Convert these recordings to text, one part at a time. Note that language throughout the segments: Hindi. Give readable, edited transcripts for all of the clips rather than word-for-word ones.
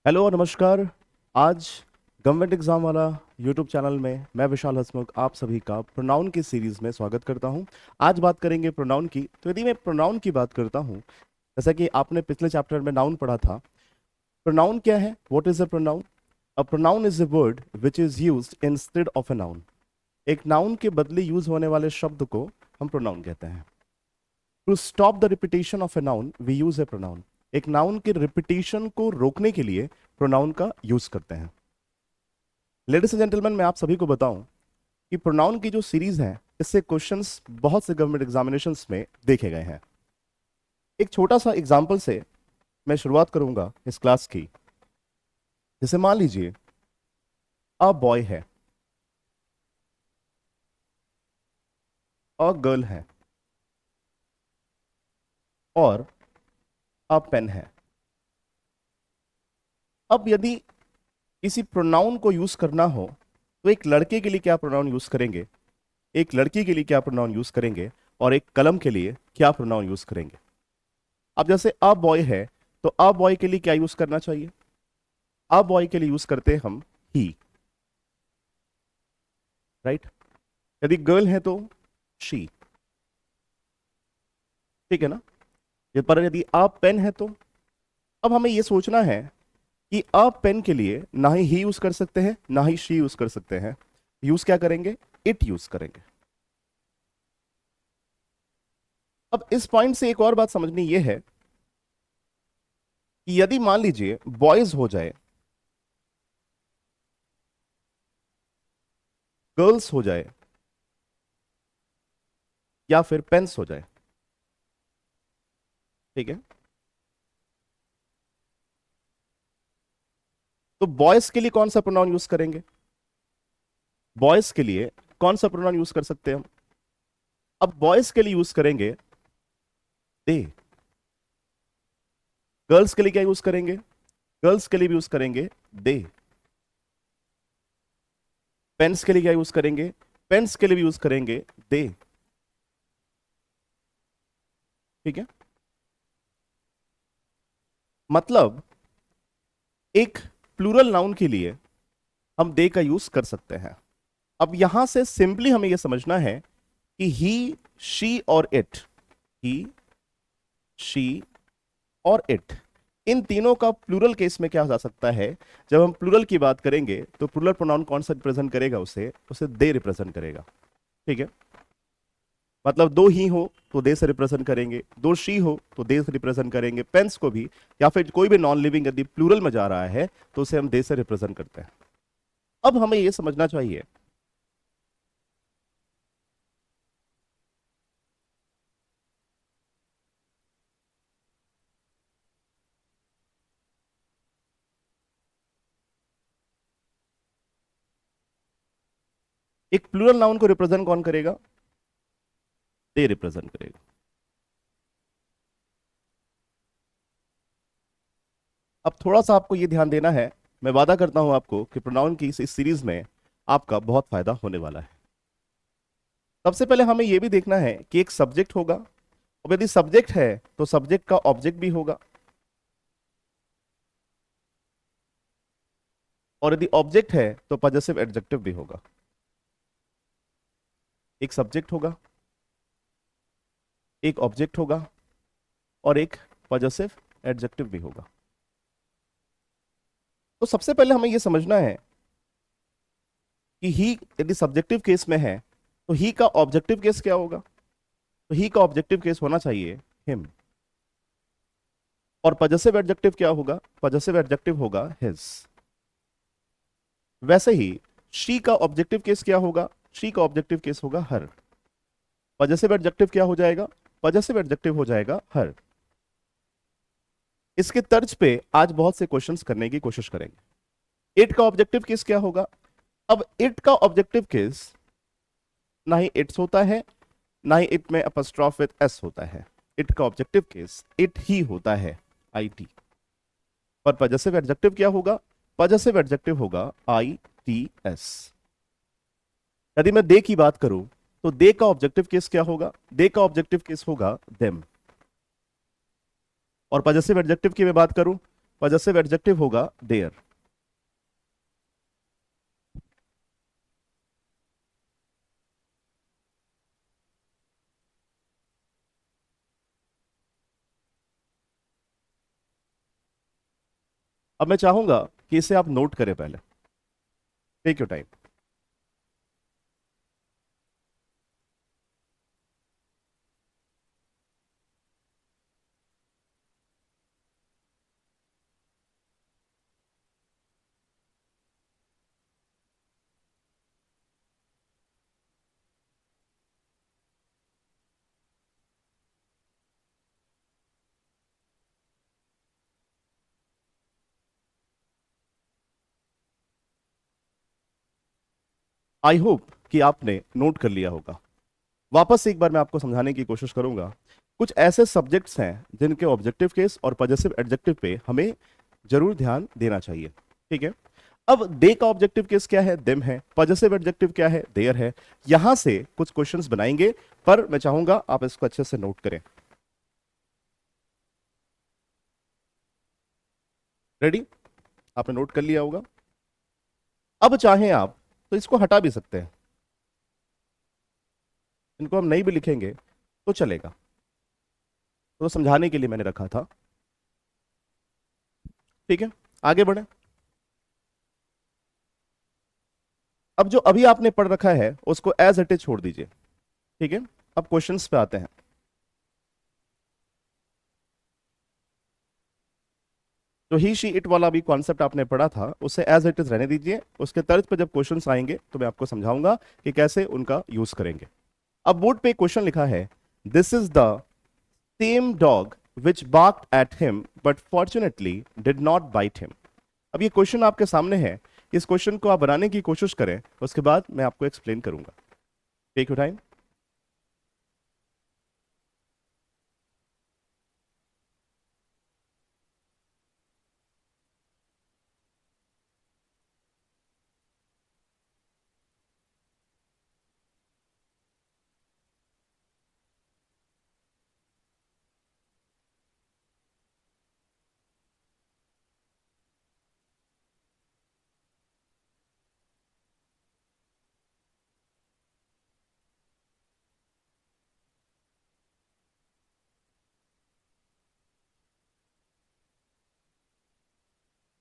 हेलो और नमस्कार। आज गवर्नमेंट एग्जाम वाला यूट्यूब चैनल में मैं विशाल हसमुख आप सभी का प्रोनाउन की सीरीज में स्वागत करता हूं। आज बात करेंगे प्रोनाउन की। तो यदि मैं प्रोनाउन की बात करता हूं, जैसा कि आपने पिछले चैप्टर में नाउन पढ़ा था, प्रोनाउन क्या है? What is a pronoun? A pronoun is a word which is used instead of a noun. एक नाउन के बदले यूज होने वाले शब्द को हम प्रोनाउन कहते हैं। To stop the repetition of a noun we use a pronoun. एक नाउन के रिपीटेशन को रोकने के लिए प्रोनाउन का यूज करते हैं। लेडीज एंड जेंटलमैन, मैं आप सभी को बताऊं कि प्रोनाउन की जो सीरीज है, इससे क्वेश्चंस बहुत से गवर्नमेंट एग्जामिनेशंस में देखे गए हैं। एक छोटा सा एग्जांपल से मैं शुरुआत करूंगा इस क्लास की। जैसे मान लीजिए अ बॉय है, अ गर्ल है और अ पेन है। अब यदि किसी प्रोनाउन को यूज करना हो तो एक लड़के के लिए क्या प्रोनाउन यूज करेंगे, एक लड़की के लिए क्या प्रोनाउन यूज करेंगे, और एक कलम के लिए क्या प्रोनाउन यूज करेंगे। अब जैसे अ बॉय है तो अ बॉय के लिए क्या यूज करना चाहिए? अ बॉय के लिए यूज करते हैं हम ही, राइट। यदि गर्ल है तो शी, ठीक है ना। ये पर यदि अ पेन है तो अब हमें यह सोचना है कि अ पेन के लिए ना ही यूज कर सकते हैं ना ही शी यूज कर सकते हैं। यूज क्या करेंगे? इट यूज करेंगे। अब इस पॉइंट से एक और बात समझनी यह है कि यदि मान लीजिए बॉयज हो जाए, गर्ल्स हो जाए या फिर पेन्स हो जाए, ठीक है, तो बॉयज के लिए कौन सा प्रोनाउन यूज करेंगे? बॉयज के लिए कौन सा प्रोनाउन यूज कर सकते हैं हम? अब बॉयज के लिए यूज करेंगे दे। गर्ल्स के लिए क्या यूज करेंगे? गर्ल्स के लिए भी यूज करेंगे दे। पेन्स के लिए क्या यूज करेंगे? पेन्स के लिए भी यूज करेंगे दे, ठीक है। मतलब एक प्लूरल नाउन के लिए हम दे का यूज कर सकते हैं। अब यहां से सिंपली हमें यह समझना है कि ही, शी और इट, ही, शी और इट, इन तीनों का प्लूरल केस में क्या हो जा सकता है? जब हम प्लूरल की बात करेंगे तो प्लूरल प्रोनाउन कौन सा रिप्रेजेंट करेगा? उसे उसे दे रिप्रेजेंट करेगा, ठीक है। मतलब दो ही हो तो दे से रिप्रेजेंट करेंगे, दो शी हो तो दे से रिप्रेजेंट करेंगे, पेंस को भी, या फिर कोई भी नॉन लिविंग यदि प्लूरल में जा रहा है तो उसे हम दे से रिप्रेजेंट करते हैं। अब हमें यह समझना चाहिए एक प्लूरल नाउन को रिप्रेजेंट कौन करेगा? दे रिप्रेजेंट करेगा। अब थोड़ा सा आपको यह ध्यान देना है। मैं वादा करता हूं आपको कि प्रोनाउन की इस सीरीज में आपका बहुत फायदा होने वाला है। सबसे पहले हमें यह भी देखना है कि एक सब्जेक्ट होगा, और यदि सब्जेक्ट है तो सब्जेक्ट का ऑब्जेक्ट भी होगा, और यदि ऑब्जेक्ट है तो पॉजेसिव एडजेक्टिव भी होगा। एक सब्जेक्ट होगा, एक ऑब्जेक्ट होगा और एक पॉजेसिव एडजेक्टिव भी होगा। तो सबसे पहले हमें यह समझना है कि ही यदि सब्जेक्टिव केस में है तो ही का ऑब्जेक्टिव केस क्या होगा? तो ही का ऑब्जेक्टिव केस होना चाहिए हिम, और पॉजेसिव एडजेक्टिव क्या होगा? पॉजेसिव एडजेक्टिव होगा हिज। वैसे ही शी का ऑब्जेक्टिव केस क्या होगा? शी का ऑब्जेक्टिव केस होगा हर। पॉजेसिव एडजेक्टिव क्या हो जाएगा? पॉजेसिव एडजेक्टिव हो जाएगा हर। इसके तर्ज पे आज बहुत से क्वेश्चंस करने की कोशिश करेंगे। इट का ऑब्जेक्टिव केस क्या होगा? अब इट का ऑब्जेक्टिव केस ना ही इट्स होता है, ना ही इट में अपस्ट्रॉफ विद एस होता है। इट का ऑब्जेक्टिव केस इट ही होता है, आई टी। पर पॉजेसिव एडजेक्टिव क्या होगा? पॉजेसिव एडजेक्टिव होगा आई टी एस। यदि मैं दे की बात करूं तो दे का ऑब्जेक्टिव केस क्या होगा? दे का ऑब्जेक्टिव केस होगा देम। और पॉजेसिव एडजेक्टिव की मैं बात करूं पॉजेसिव एडजेक्टिव होगा देयर। अब मैं चाहूंगा कि इसे आप नोट करें पहले। Take your time. I hope कि आपने नोट कर लिया होगा। वापस से एक बार मैं आपको समझाने की कोशिश करूंगा। कुछ ऐसे सब्जेक्ट्स हैं जिनके ऑब्जेक्टिव केस और पॉजेसिव एडजेक्टिव पे हमें जरूर ध्यान देना चाहिए। ठीक है। अब दे का ऑब्जेक्टिव केस क्या है? देम है। पॉजेसिव एडजेक्टिव क्या है? देयर है। यहां से कुछ क्वेश्चंस बनाएंगे, पर मैं चाहूंगा आप इसको अच्छे से नोट करें। रेडी? आपने नोट कर लिया होगा। अब चाहें आप तो इसको हटा भी सकते हैं, इनको हम नहीं भी लिखेंगे तो चलेगा। तो समझाने के लिए मैंने रखा था। ठीक है, आगे बढ़े। अब जो अभी आपने पढ़ रखा है उसको एज इट इज छोड़ दीजिए। ठीक है, अब क्वेश्चंस पे आते हैं। जो ही शी इट वाला भी कॉन्सेप्ट आपने पढ़ा था उसे एज इट इज रहने दीजिए। उसके तर्ज पे जब क्वेश्चंस आएंगे तो मैं आपको समझाऊंगा कि कैसे उनका यूज करेंगे। अब बोर्ड पे क्वेश्चन लिखा है, this is the same dog which barked at him but fortunately did not bite him. अब ये क्वेश्चन आपके सामने है। इस क्वेश्चन को आप बनाने की कोशिश करें, उसके बाद मैं आपको एक्सप्लेन करूंगा। Take your time.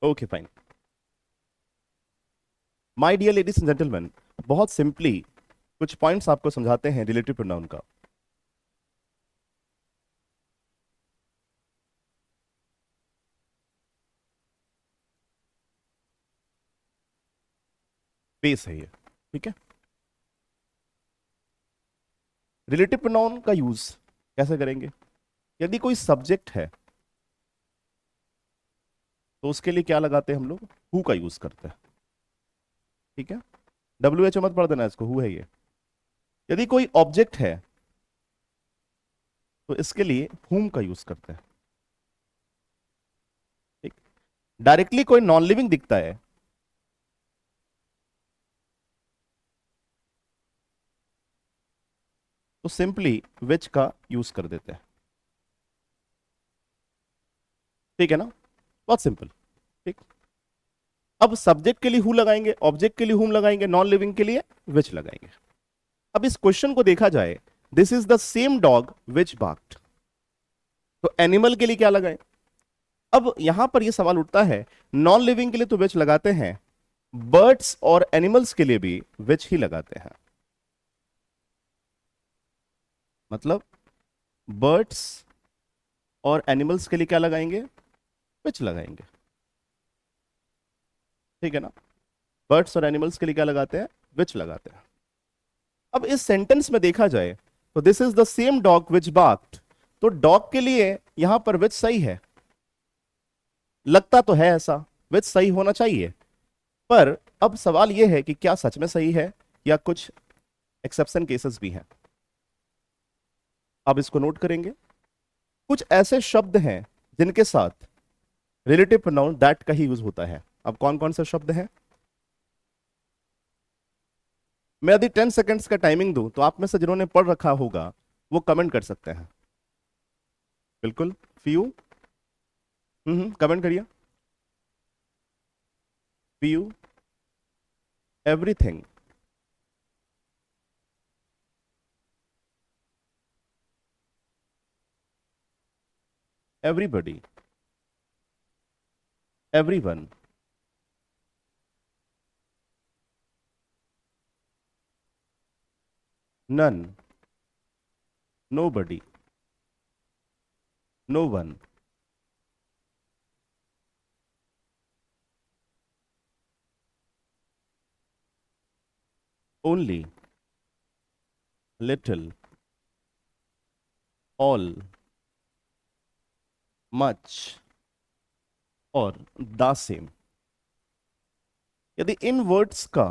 Okay fine. My dear ladies and gentleman, बहुत सिंपली कुछ पॉइंट्स आपको समझाते हैं रिलेटिव प्रोनाउन का। बेस है ये। ठीक है। रिलेटिव प्रोनाउन का यूज कैसे करेंगे? यदि कोई सब्जेक्ट है तो उसके लिए क्या लगाते हैं हम लोग? हु का यूज करते हैं। ठीक है, WH मत पढ़ देना इसको, हु है ये। यदि कोई ऑब्जेक्ट है तो इसके लिए हुम का यूज करते हैं। ठीक। डायरेक्टली कोई नॉन लिविंग दिखता है तो सिंपली विच का यूज कर देते हैं। ठीक है ना, बहुत सिंपल। ठीक। अब सब्जेक्ट के लिए हु लगाएंगे, ऑब्जेक्ट के लिए हुम लगाएंगे, नॉन लिविंग के लिए विच लगाएंगे। अब इस क्वेश्चन को देखा जाए, this is the same dog which barked, तो एनिमल के लिए क्या लगाएं? अब यहां पर यह सवाल उठता है, नॉन लिविंग के लिए तो विच लगाते हैं, बर्ड्स और एनिमल्स के लिए भी विच ही लगाते हैं। मतलब बर्ड्स और एनिमल्स के लिए क्या लगाएंगे? विच लगाएंगे। ठीक है ना, बर्ड्स और एनिमल्स के लिए क्या लगाते हैं? विच लगाते हैं। अब इस सेंटेंस में देखा जाए तो this is the same dog which barked, तो डॉग के लिए यहां पर विच सही है, लगता तो है ऐसा, विच सही होना चाहिए। पर अब सवाल यह है कि क्या सच में सही है या कुछ एक्सेप्शन केसेस भी हैं। अब इसको नोट करेंगे। कुछ ऐसे शब्द हैं जिनके साथ रिलेटिव प्रोनाउन दैट का ही यूज होता है। अब कौन कौन से शब्द हैं? मैं यदि 10 सेकेंड्स का टाइमिंग दूं तो आप में से जिन्होंने पढ़ रखा होगा वो कमेंट कर सकते हैं। बिल्कुल फ्यू। कमेंट करिए। few, everything, everybody, everyone, none, nobody, no one, only, little, all, much और द सेम। यदि इन वर्ड्स का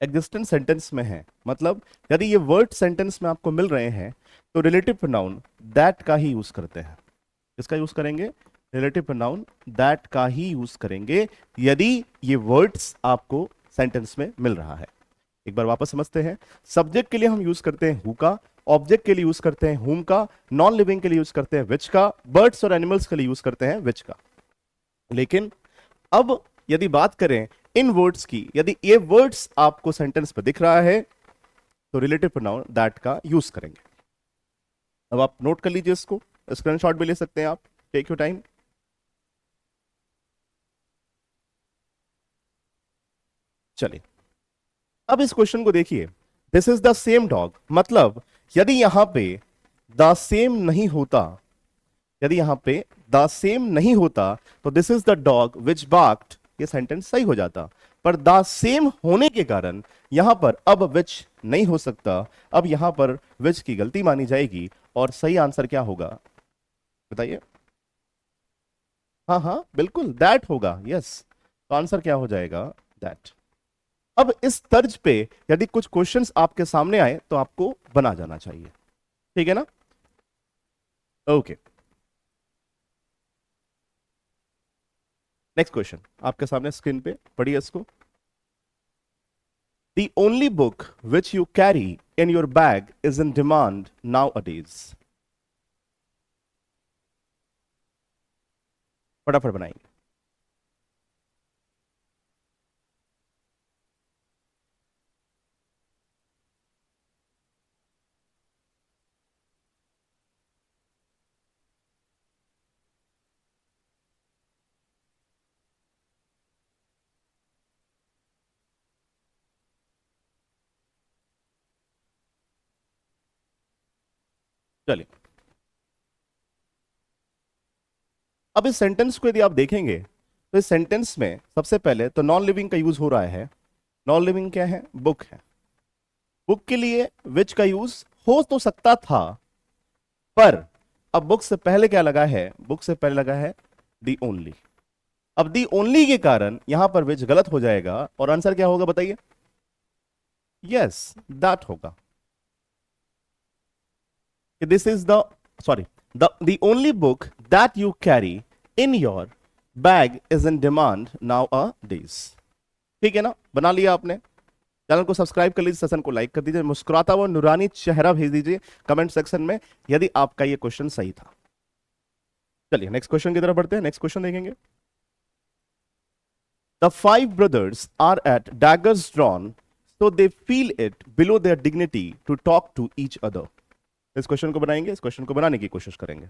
एग्जिस्टेंस सेंटेंस में है, मतलब यदि ये वर्ड सेंटेंस में आपको मिल रहे हैं, तो रिलेटिव प्रोनाउन दैट का ही यूज करते हैं। किसका यूज करेंगे? रिलेटिव प्रोनाउन दैट का ही यूज करेंगे यदि ये वर्ड्स आपको सेंटेंस में मिल रहा है। एक बार वापस समझते हैं। सब्जेक्ट के लिए हम यूज करते हैं हु का, ऑब्जेक्ट के लिए यूज करते हैं हुम का, नॉन लिविंग के लिए यूज करते हैं विच का, बर्ड्स और एनिमल्स के लिए यूज करते हैं विच का। लेकिन अब यदि बात करें इन वर्ड्स की, यदि ये वर्ड्स आपको सेंटेंस पर दिख रहा है तो रिलेटिव प्रोनाउन दैट का यूज करेंगे। अब आप नोट कर लीजिए, इसको स्क्रीनशॉट भी ले सकते हैं आप, टेक योर टाइम। चलिए अब इस क्वेश्चन को देखिए। This is the same dog, मतलब यदि यहां पे द सेम नहीं होता, यदि यहां पे द सेम नहीं होता तो this is the dog which barked, ये सेंटेंस सही हो जाता। पर द सेम होने के कारण यहां पर अब विच नहीं हो सकता। अब यहां पर विच की गलती मानी जाएगी और सही आंसर क्या होगा बताइए? हाँ हाँ बिल्कुल दैट होगा, यस। तो आंसर क्या हो जाएगा? दैट। अब इस तर्ज पे यदि कुछ क्वेश्चंस आपके सामने आए तो आपको बना जाना चाहिए, ठीक है ना? ओके, नेक्स्ट क्वेश्चन आपके सामने स्क्रीन पे पढ़िए इसको। The only book which you carry in your bag is in demand nowadays. फटाफट बनाएंगे। चलिए अब इस सेंटेंस को यदि आप देखेंगे तो इस सेंटेंस में सबसे पहले तो नॉन लिविंग का यूज हो रहा है। नॉन लिविंग क्या है? बुक है। बुक के लिए विच का यूज हो तो सकता था, पर अब बुक से पहले क्या लगा है? बुक से पहले लगा है दी ओनली। अब दी ओनली के कारण यहां पर विच गलत हो जाएगा और आंसर क्या होगा बताइए? यस दैट होगा। This is the sorry the only book that you carry in your bag is in demand now a days. ठीक है ना? बना लिया आपने? चैनल को सब्सक्राइब कर लीजिए, सेशन को लाइक कर दीजिए, मुस्कुराता हुआ नूरानी चेहरा भेज दीजिए कमेंट सेक्शन में यदि आपका ये क्वेश्चन सही था। चलिए नेक्स्ट क्वेश्चन की तरफ बढ़ते हैं। नेक्स्ट क्वेश्चन देखेंगे। The five brothers are at daggers drawn, so they feel it below their dignity to talk to each other. इस क्वेश्चन को बनाएंगे, इस क्वेश्चन को बनाने की कोशिश करेंगे।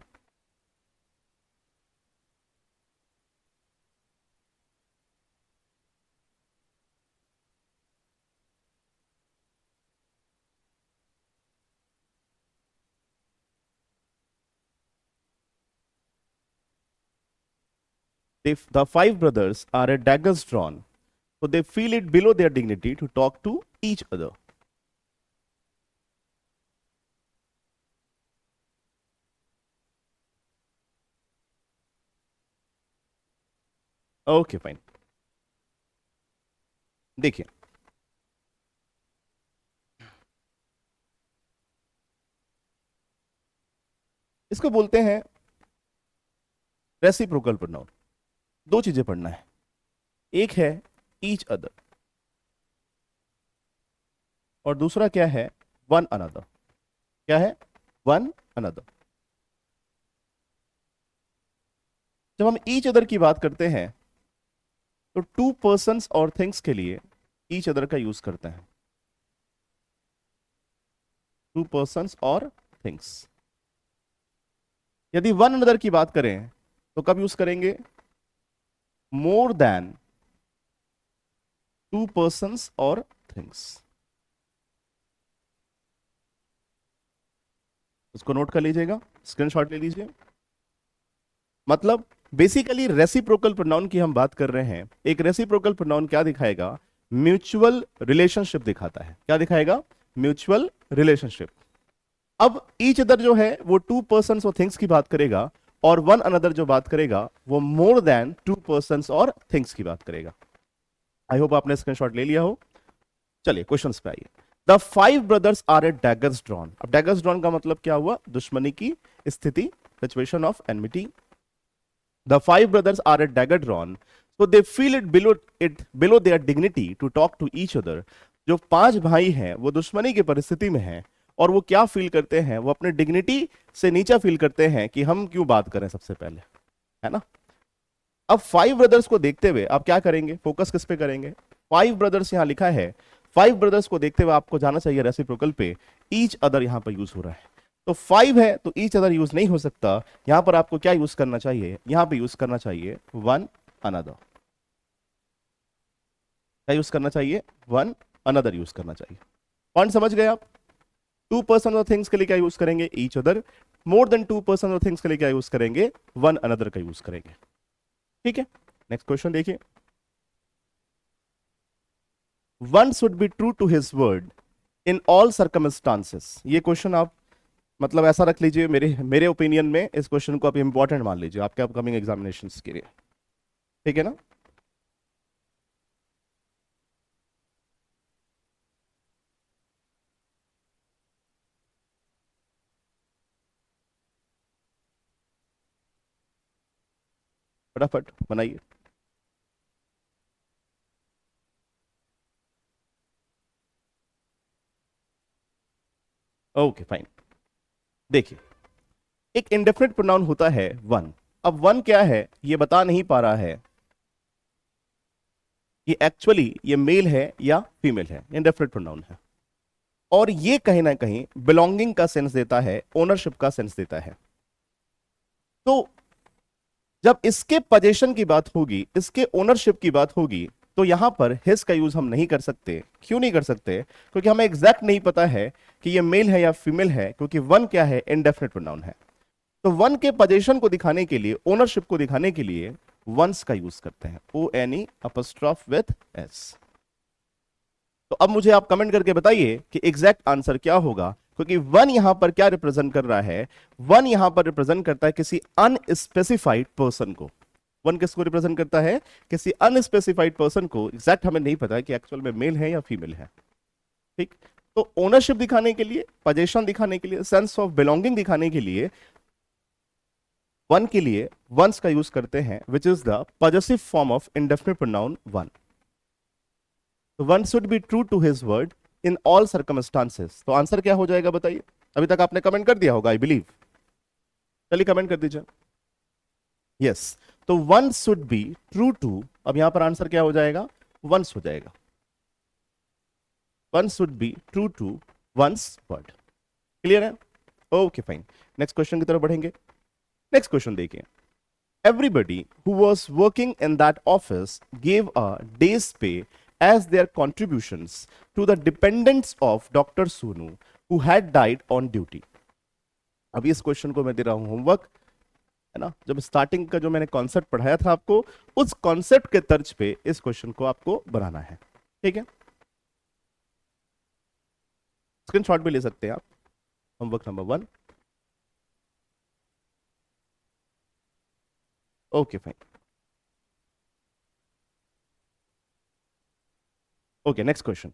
If the five brothers are at daggers drawn, so they feel it below their dignity to talk to each other. Okay fine. देखिए इसको बोलते हैं रेसिप्रोकल प्रोनाउन। दो चीजें पढ़ना है, एक है ईच अदर और दूसरा क्या है? One another. क्या है? One another. जब हम ईच अदर की बात करते हैं तो टू पर्सन्स और थिंग्स के लिए ईच अदर का यूज करते हैं, टू पर्सन्स और थिंग्स। यदि वन अनदर की बात करें तो कब यूज करेंगे? मोर देन टू पर्सन्स और थिंग्स। उसको नोट कर लीजिएगा, स्क्रीनशॉट ले लीजिए। मतलब बेसिकली रेसिप्रोकल प्रोनाउन की हम बात कर रहे हैं। एक रेसिप्रोकल प्रोनाउन क्या दिखाएगा? म्यूचुअल रिलेशनशिप दिखाता है। क्या दिखाएगा? Mutual relationship. अब ईच अदर जो है वो टू पर्सन्स और थिंग्स की बात करेगा, और वन अनदर जो बात करेगा वो मोर देन टू पर्सन्स और थिंग्स की बात करेगा। आई होप आपने स्क्रीनशॉट ले लिया हो। चलिए क्वेश्चन पे आइए। The five brothers are at daggers drawn. अब डैगर्स ड्रॉन का मतलब क्या हुआ? दुश्मनी की स्थिति, situation of enmity. The five brothers are at dagger drawn, so they feel it below their dignity to talk to each other। जो पांच भाई हैं वो दुश्मनी की परिस्थिति में हैं, और वो क्या फील करते हैं? वो अपने डिग्निटी से नीचा फील करते हैं कि हम क्यों बात करें सबसे पहले, है ना। अब फाइव ब्रदर्स को देखते हुए आप क्या करेंगे? फोकस किस पे करेंगे? फाइव ब्रदर्स यहां लिखा है। फाइव ब्रदर्स को देखते हुए आपको जाना चाहिए रेसिप्रोकल पे, ईच अदर यहां पर यूज हो रहा है। तो फाइव है तो ईच अदर यूज नहीं हो सकता। यहां पर आपको क्या यूज करना चाहिए? यहां पे यूज करना चाहिए वन अनदर। क्या यूज करना चाहिए? वन अनदर यूज करना चाहिए। पॉइंट समझ गए आप? टू पर्सन और थिंग्स के लिए क्या यूज करेंगे? Each other. More than two person और थिंग्स के लिए क्या यूज करेंगे? वन अनदर का यूज करेंगे। ठीक है, नेक्स्ट क्वेश्चन देखिए। One should be true to his word in all circumstances. ये क्वेश्चन आप मतलब ऐसा रख लीजिए, मेरे ओपिनियन में इस क्वेश्चन को आप इंपॉर्टेंट मान लीजिए आपके अपकमिंग एग्जामिनेशंस के लिए। ठीक है ना। फटाफट बनाइए। Okay fine. देखिए, एक इंडेफिनिट प्रोनाउन होता है वन। अब वन क्या है ये बता नहीं पा रहा है कि एक्चुअली ये मेल है या फीमेल है। इंडेफिनिट प्रोनाउन है, और ये कहीं ना कहीं बिलोंगिंग का सेंस देता है, ओनरशिप का सेंस देता है। तो जब इसके पोजीशन की बात होगी, इसके ओनरशिप की बात होगी, तो यहां पर हिज का यूज हम नहीं कर सकते। क्यों नहीं कर सकते? क्योंकि हमें एग्जैक्ट नहीं पता है कि ये मेल है या फीमेल है, क्योंकि वन क्या है? इंडेफिनिट प्रोनाउन है। तो वन के पोजीशन को दिखाने के लिए, ओनरशिप को दिखाने के लिए वंस का यूज करते हैं, ONE अपॉस्ट्रोफ विथ S। तो अब मुझे आप कमेंट करके बताइए कि एग्जैक्ट आंसर क्या होगा, क्योंकि वन यहां पर क्या रिप्रेजेंट कर रहा है? वन यहां पर रिप्रेजेंट करता है किसी अनस्पेसिफाइड पर्सन को। वन किसको रिप्रेजेंट करता है? किसी अनस्पेसिफाइड पर्सन को। एग्जैक्ट हमें नहीं पता है कि एक्चुअल में मेल है या फीमेल है। ठीक। तो ओनरशिप दिखाने के लिए, पोजीशन दिखाने के लिए, सेंस ऑफ बिलोंगिंग दिखाने के लिए वन के लिए वंस का यूज करते हैं, which is the possessive form of indefinite pronoun one. तो one should be true to his word in all circumstances. तो आंसर क्या हो जाएगा बताइए? अभी तक आपने कमेंट कर दिया होगा आई बिलीव। चलिए कमेंट कर दीजिए। यस। तो one should be true to, अब यहां पर आंसर क्या हो जाएगा? वंस हो जाएगा। One should be true to one's word. Clear है? Okay fine. नेक्स्ट क्वेश्चन की तरफ बढ़ेंगे। नेक्स्ट क्वेश्चन देखिए। Everybody who was working in that office gave a day's pay as their contributions to the dependents of Dr. Sonu, who had died on duty। अभी इस क्वेश्चन को मैं दे रहा हूं होमवर्क, है ना। जब स्टार्टिंग का जो मैंने कॉन्सेप्ट पढ़ाया था आपको, उस कॉन्सेप्ट के तर्ज पे इस क्वेश्चन को आपको बनाना है। ठीक है, स्क्रीनशॉट भी ले सकते हैं आप। Homework number 1। Okay fine. Okay, next question.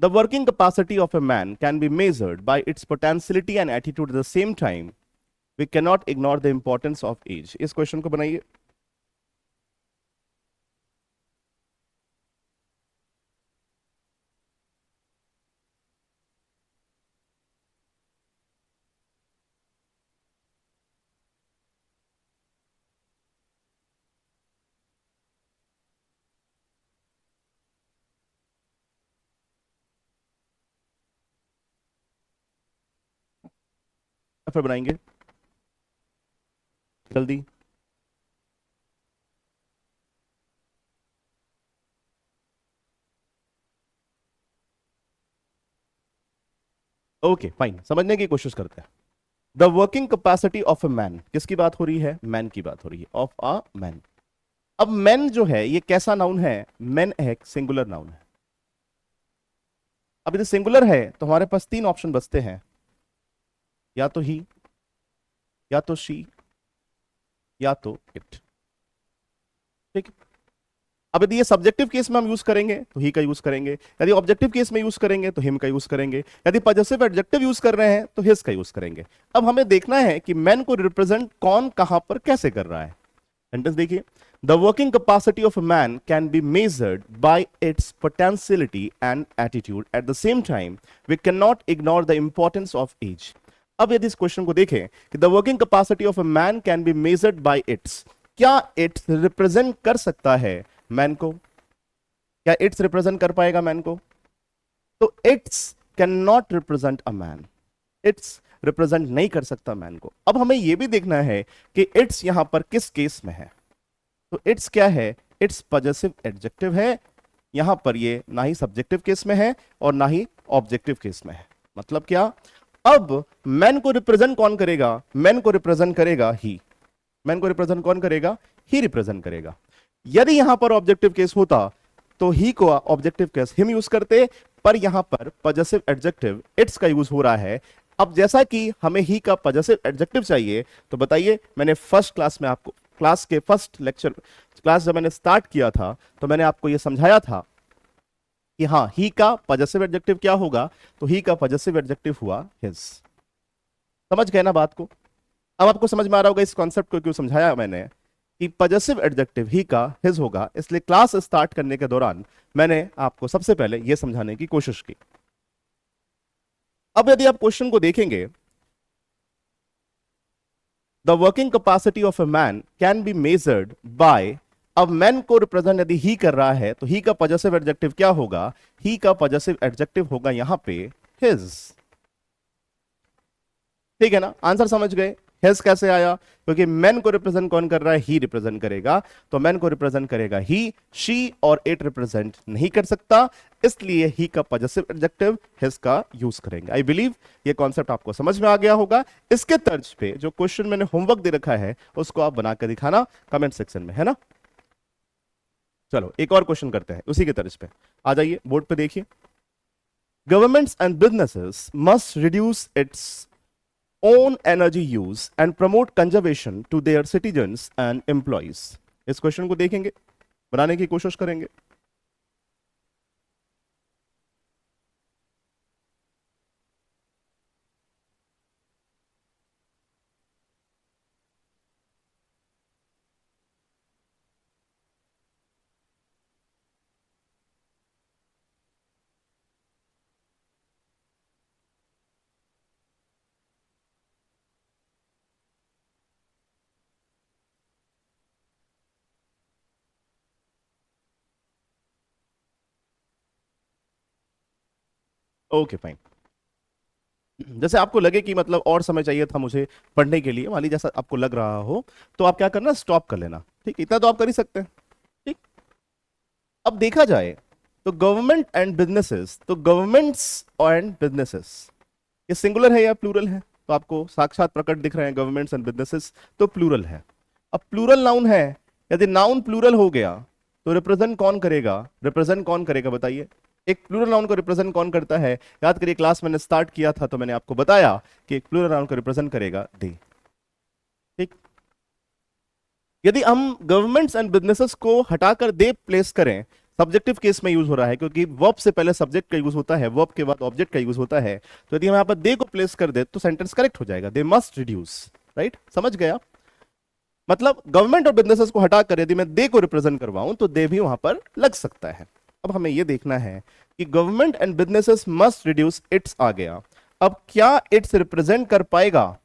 The working capacity of a man can be measured by its potentiality and attitude at the same time। We cannot ignore the importance of age। इस क्वेश्चन को बनाइए। फिर बनाएंगे जल्दी। ओके फाइन, समझने की कोशिश करते हैं। The working capacity of a man, किसकी बात हो रही है? मैन की बात हो रही है, ऑफ अ मैन। अब मैन जो है ये कैसा नाउन है? मैन एक सिंगुलर नाउन है। अब यदि सिंगुलर है तो हमारे पास तीन ऑप्शन बचते हैं, या तो ही, या तो शी, या तो इट। ठीक है। अब यदि ये सब्जेक्टिव केस में हम यूज करेंगे तो ही का यूज करेंगे, यदि ऑब्जेक्टिव केस में यूज करेंगे तो हिम का यूज करेंगे, यदि पॉजेसिव एडजेक्टिव यूज कर रहे हैं तो हिज का यूज करेंगे। अब हमें देखना है कि मैन को रिप्रेजेंट कौन कहां पर कैसे कर रहा है। सेंटेंस देखिए, the working capacity of a man can be measured by its potentiality and attitude at the same time we can not ignore the importance of age. अब यदि इस क्वेश्चन को देखें कि the working capacity of a man can be measured by its, क्या इट्स रिप्रेजेंट कर सकता है मैन को? क्या इट्स रिप्रेजेंट कर पाएगा मैन को? तो it's can not represent a man, it's represent नहीं कर सकता मैन को। अब हमें यह भी देखना है कि इट्स यहां पर किस केस में है। तो इट्स क्या है? इट्स पॉजेसिव एडजेक्टिव है, यहां पर ये ना ही सब्जेक्टिव केस में है और ना ही ऑब्जेक्टिव केस में है। मतलब क्या? अब मैन को रिप्रेजेंट कौन करेगा? मैन को रिप्रेजेंट करेगा ही। मैन को रिप्रेजेंट कौन करेगा? ही रिप्रेजेंट करेगा। यदि यहां पर ऑब्जेक्टिव केस होता तो ही को ऑब्जेक्टिव केस हिम यूज करते, पर यहां पर पॉजेसिव एडजेक्टिव इट्स का यूज हो रहा है। अब जैसा कि हमें ही का पॉजेसिव एडजेक्टिव चाहिए, तो बताइए, मैंने फर्स्ट क्लास में आपको, क्लास के फर्स्ट लेक्चर, क्लास जब मैंने स्टार्ट किया था तो मैंने आपको यह समझाया था कि हाँ, ही का पॉजेसिव एडजेक्टिव क्या होगा? तो ही का पॉजेसिव एडजेक्टिव हुआ हिज। समझ गए ना बात को? अब आपको समझ में आ रहा होगा इस कॉन्सेप्ट को क्यों समझाया मैंने, कि पॉजेसिव एडजेक्टिव ही का हिज होगा। इसलिए क्लास स्टार्ट करने के दौरान मैंने आपको सबसे पहले यह समझाने की कोशिश की। अब यदि आप क्वेश्चन को देखेंगे, the working capacity of a man can be measured bye, अब मैन को रिप्रेजेंट यदि ही कर रहा है तो ही का पॉजेसिव एडजेक्टिव क्या होगा? ही का पॉजेसिव एडजेक्टिव होगा यहां पे हिज। ठीक है ना? आंसर समझ गए? हिज कैसे आया? क्योंकि मैन को रिप्रेजेंट कौन कर रहा है? ही रिप्रेजेंट करेगा, तो मैन को रिप्रेजेंट करेगा ही, शी और इट रिप्रेजेंट नहीं कर सकता, इसलिए ही का पॉजेसिव एडजेक्टिव हिज का यूज करेंगे। आई बिलीव ये कॉन्सेप्ट आपको समझ में आ गया होगा। इसके तर्ज पे जो क्वेश्चन मैंने होमवर्क दे रखा है उसको आप बनाकर दिखाना कमेंट सेक्शन में, है ना? चलो एक और क्वेश्चन करते हैं उसी के तर्ज पे। आ जाइए बोर्ड पे देखिए, governments and businesses must reduce it's own energy use and promote conservation to their citizens and employees। इस क्वेश्चन को देखेंगे, बनाने की कोशिश करेंगे। Okay fine. जैसे आपको लगे कि मतलब और समय चाहिए था मुझे पढ़ने के लिए, मान लीजिए जैसा आपको लग रहा हो, तो आप क्या करना, स्टॉप कर लेना। ठीक, इतना तो आप कर ही सकते हैं। ठीक, अब देखा जाए तो गवर्नमेंट एंड बिजनेसेस, तो गवर्नमेंट्स एंड बिजनेसेस ये सिंगुलर है या प्लूरल है? तो आपको साक्षात प्रकट दिख रहे हैं, गवर्नमेंट्स एंड बिजनेसेस तो प्लूरल है। अब प्लूरल नाउन है, यदि नाउन प्लूरल हो गया तो रिप्रेजेंट कौन करेगा? रिप्रेजेंट कौन करेगा बताइए? एक प्लूरल नाउन को रिप्रेजेंट कौन करता है? याद करिए, क्लास मैंने स्टार्ट किया था तो मैंने आपको बताया कि एक प्लूरल नाउन को रिप्रेजेंट करेगा दे। ठीक, यदि हम गवर्नमेंट्स एंड बिजनेसेस को हटाकर दे प्लेस करें, सब्जेक्टिव केस में यूज हो रहा है क्योंकि वर्ब से पहले सब्जेक्ट का यूज होता है, वर्ब के बाद ऑब्जेक्ट का यूज होता है, तो यदि हम यहां पर दे को प्लेस कर दे तो सेंटेंस करेक्ट हो जाएगा, दे मस्ट रिड्यूस। राइट, समझ गया? मतलब गवर्नमेंट और बिजनेसेस को हटाकर यदि मैं दे को रिप्रेजेंट करवाऊं तो दे भी वहां पर लग सकता है। अब हमें यह देखना है कि government and businesses must reduce, its आ गया। अब क्या इट्स रिप्रेजेंट कर पाएगा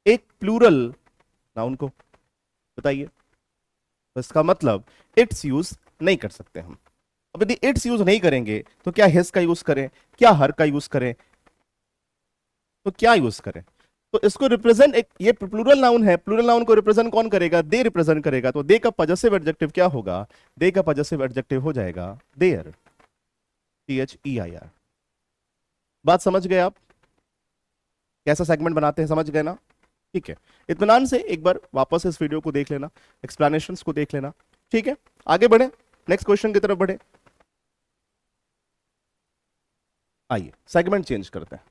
एक प्लूरल नाउन को? बताइए। तो इसका मतलब इट्स यूज नहीं कर सकते हम। अब यदि इट्स यूज नहीं करेंगे तो क्या हिज का यूज करें, क्या हर का यूज करें, तो क्या यूज करें? तो इसको रिप्रेजेंट, एक ये प्लूरल नाउन है, प्लूरल नाउन को रिप्रेजेंट कौन करेगा? दे रिप्रेजेंट करेगा। तो दे का पॉजेसिव एडजेक्टिव क्या होगा? दे का पॉजेसिव एडजेक्टिव हो जाएगा देयर, THEIR। बात समझ गए आप? कैसा सेगमेंट बनाते हैं, समझ गए ना? ठीक है, इत्मीनान से एक बार वापस इस वीडियो को देख लेना, एक्सप्लेनेशंस को देख लेना। ठीक है, आगे बढ़े, नेक्स्ट क्वेश्चन की तरफ बढ़े। आइए सेगमेंट चेंज करते हैं।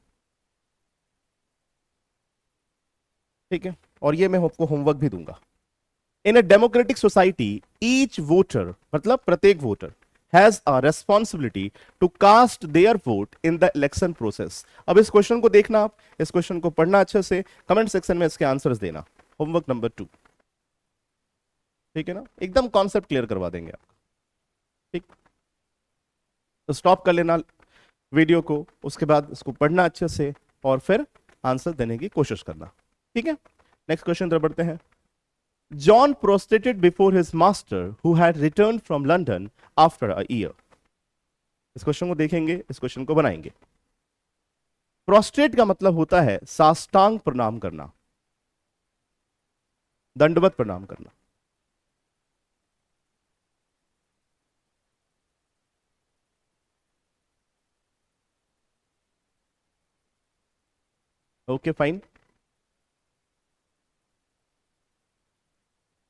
ठीक है, और ये मैं आपको होमवर्क भी दूंगा। In a democratic society each voter, मतलब प्रत्येक voter, has a responsibility to cast their vote in the election process. अब इस क्वेश्चन को देखना, आप इस क्वेश्चन को पढ़ना अच्छे से, कमेंट सेक्शन में इसके आंसर्स देना। Homework number 2। ठीक है ना, एकदम कॉन्सेप्ट क्लियर करवा देंगे आपको। ठीक, तो स्टॉप कर लेना वीडियो को, उसके बाद इसको पढ़ना अच्छे से और फिर आंसर देने की कोशिश करना। ठीक है, नेक्स्ट क्वेश्चन तरफ बढ़ते हैं। John prostrated before his master who had return from London after a year. इस क्वेश्चन को देखेंगे, इस क्वेश्चन को बनाएंगे। प्रोस्ट्रेट का मतलब होता है साष्टांग प्रणाम करना, दंडवत प्रणाम करना। ओके फाइन,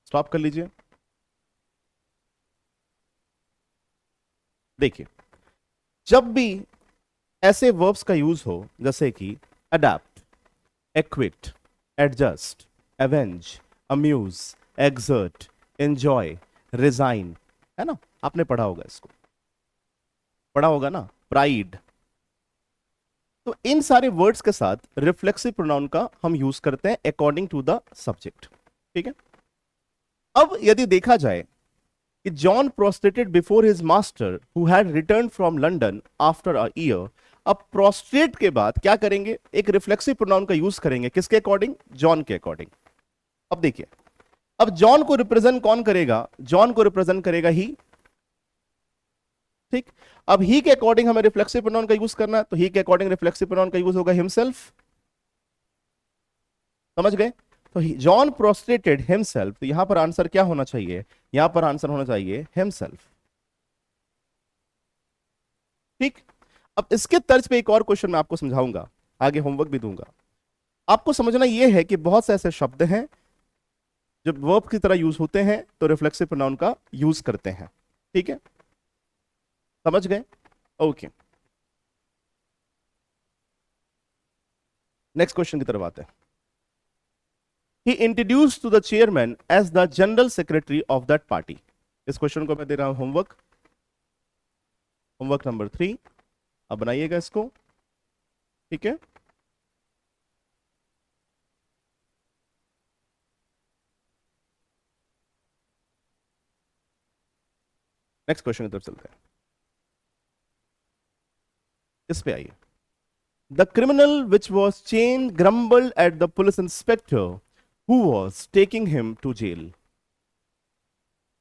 स्टॉप कर लीजिए। देखिए, जब भी ऐसे वर्ब्स का यूज हो जैसे कि adept, acquit, adjust, avenge, amuse, exert, enjoy, resign, है ना, आपने पढ़ा होगा, इसको पढ़ा होगा ना, प्राइड। तो इन सारे वर्ड्स के साथ रिफ्लेक्सिव प्रोनाउन का हम यूज करते हैं अकॉर्डिंग टू द सब्जेक्ट। ठीक है, अब यदि देखा जाए कि John prostrated before his master who had return from London after a year, अब प्रोस्ट्रेट के बाद क्या करेंगे? एक रिफ्लेक्सिव प्रोनाउन का यूज करेंगे, किसके अकॉर्डिंग? जॉन के अकॉर्डिंग। अब देखिए, अब जॉन को रिप्रेजेंट कौन करेगा? जॉन को रिप्रेजेंट करेगा ही। ठीक, अब ही के अकॉर्डिंग हमें रिफ्लेक्सिव प्रोनाउन का यूज करना है, तो ही के अकॉर्डिंग रिफ्लेक्सिव प्रोनाउन का यूज होगा हिमसेल्फ। समझ गए? तो जॉन प्रोस्ट्रेटेड हिमसेल्फ, तो यहां पर आंसर क्या होना चाहिए? यहां पर आंसर होना चाहिए हिमसेल्फ। ठीक, अब इसके तर्ज पे एक और क्वेश्चन मैं आपको समझाऊंगा, आगे होमवर्क भी दूंगा। आपको समझना यह है कि बहुत से ऐसे शब्द हैं जब वर्ब की तरह यूज होते हैं तो रिफ्लेक्सिव प्रोनाउन का यूज करते हैं। ठीक है, समझ गए? ओके, नेक्स्ट क्वेश्चन की तरफ आते हैं। He introduce to the chairman as the general secretary of that party. इस क्वेश्चन को मैं दे रहा हूं होमवर्क, होमवर्क नंबर 3। अब बनाइएगा इसको। ठीक है, नेक्स्ट क्वेश्चन की तरफ चलते हैं। इस पे आइए। The criminal which was chain grumbled at the police inspector who was taking him to jail.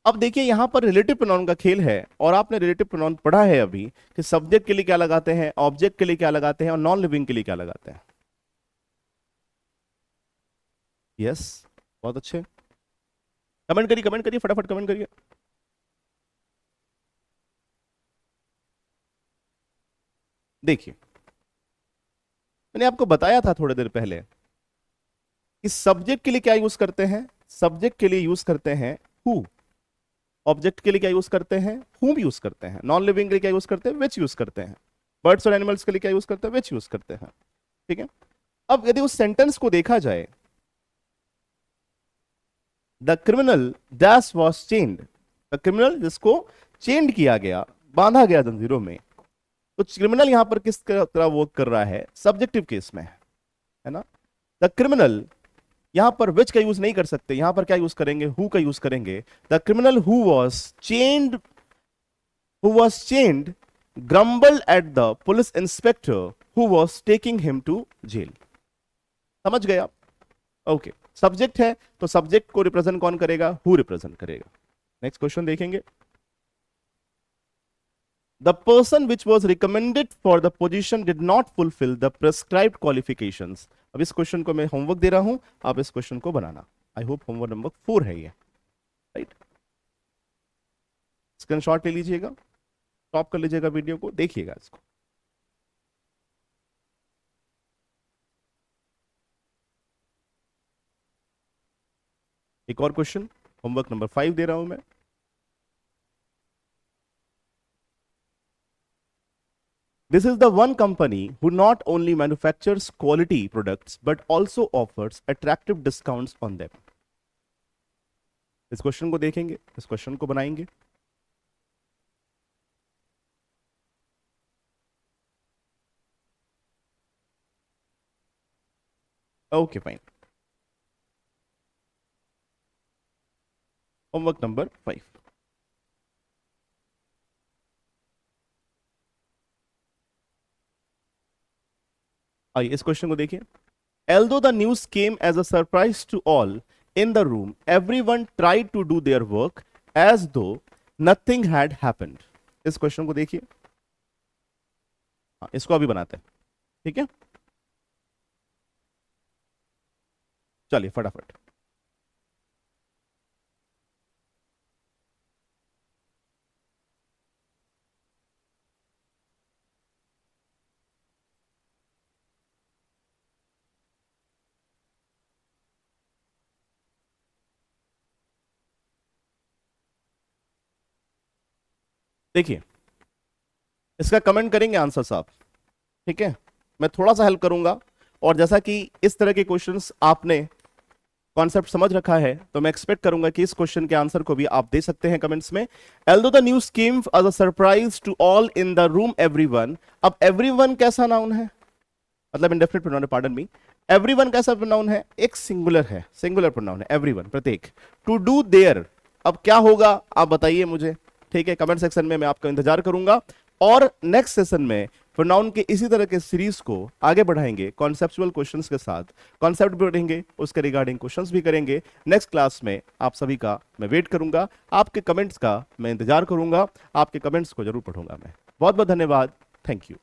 अब देखिए, यहां पर रिलेटिव प्रोनाउन का खेल है, और आपने रिलेटिव प्रोनाउन पढ़ा है अभी कि सब्जेक्ट के लिए क्या लगाते हैं, ऑब्जेक्ट के लिए क्या लगाते हैं, और नॉन लिविंग के लिए क्या लगाते हैं। यस, बहुत अच्छे, कमेंट करिए, कमेंट करिए, फटाफट कमेंट करिए। देखिए, मैंने आपको बताया था थोड़ी देर पहले कि सब्जेक्ट के लिए क्या यूज करते हैं? सब्जेक्ट के लिए यूज करते हैं हु। ऑब्जेक्ट के लिए क्या यूज करते हैं? हुम यूज करते हैं। नॉन लिविंग के लिए क्या यूज करते हैं? विच यूज करते हैं। बर्ड्स और एनिमल्स के लिए क्या यूज करते हैं? विच यूज करते हैं। ठीक है, अब यदि उस सेंटेंस को देखा जाए, the criminal dash was chained, the criminal जिसको चेंड किया गया, बांधा गया जंजीरों में, तो क्रिमिनल यहां पर किस तरह वर्क कर रहा है? सब्जेक्टिव केस में है ना। द क्रिमिनल, यहां पर विच का यूज नहीं कर सकते, यहां पर क्या यूज करेंगे? हु का यूज करेंगे। The criminal who was chained, who was chained grumbled at the police inspector who was taking him to jail. समझ गए आप? ओके, सब्जेक्ट है तो सब्जेक्ट को रिप्रेजेंट कौन करेगा? हु रिप्रेजेंट करेगा। नेक्स्ट क्वेश्चन देखेंगे। The person which was recommended for the position did not fulfil the prescribed qualifications. अब इस क्वेश्चन को मैं होमवर्क दे रहा हूं, आप इस क्वेश्चन को बनाना। आई होप होमवर्क नंबर 4 है ये, राइट। स्क्रीनशॉट ले लीजिएगा, स्टॉप कर लीजिएगा वीडियो को, देखिएगा इसको। एक और क्वेश्चन, होमवर्क नंबर 5 दे रहा हूं मैं। This is the one company who not only manufactures quality products but also offers attractive discounts on them. इस क्वेश्चन को देखेंगे, इस क्वेश्चन को बनाएंगे। Okay fine. Homework number 5। आइए इस क्वेश्चन को देखिए। Although the news came as a surprise to all in the room, everyone tried to do their work as though nothing had happened. इस क्वेश्चन को देखिए। इसको अभी बनाते हैं, ठीक है। चलिए फटाफट। देखिए, इसका कमेंट करेंगे आंसर साहब, ठीक है। मैं थोड़ा सा हेल्प करूंगा, और जैसा कि इस तरह के क्वेश्चंस आपने कॉन्सेप्ट समझ रखा है, तो मैं एक्सपेक्ट करूंगा कि इस क्वेश्चन के आंसर को भी आप दे सकते हैं कमेंट्स में। Although the news came as a surprise to all in the room, everyone। अब everyone कैसा नाउन है, मतलब इंडेफिनिट प्रोनाउन है, पार्डन मी। एवरीवन कैसा प्रोनाउन है, एक सिंगुलर है, सिंगुलर प्रोनाउन है एवरीवन, प्रत्येक। टू डू देयर, अब क्या होगा आप बताइए मुझे, ठीक है। कमेंट सेक्शन में मैं आपका इंतजार करूंगा, और नेक्स्ट सेशन में प्रोनाउन के इसी तरह के सीरीज को आगे बढ़ाएंगे कॉन्सेप्चुअल क्वेश्चंस के साथ। कॉन्सेप्ट भी पढ़ेंगे, उसके रिगार्डिंग क्वेश्चंस भी करेंगे। नेक्स्ट क्लास में आप सभी का मैं वेट करूंगा, आपके कमेंट्स का मैं इंतजार करूंगा, आपके कमेंट्स को जरूर पढ़ूंगा मैं। बहुत बहुत धन्यवाद, थैंक यू।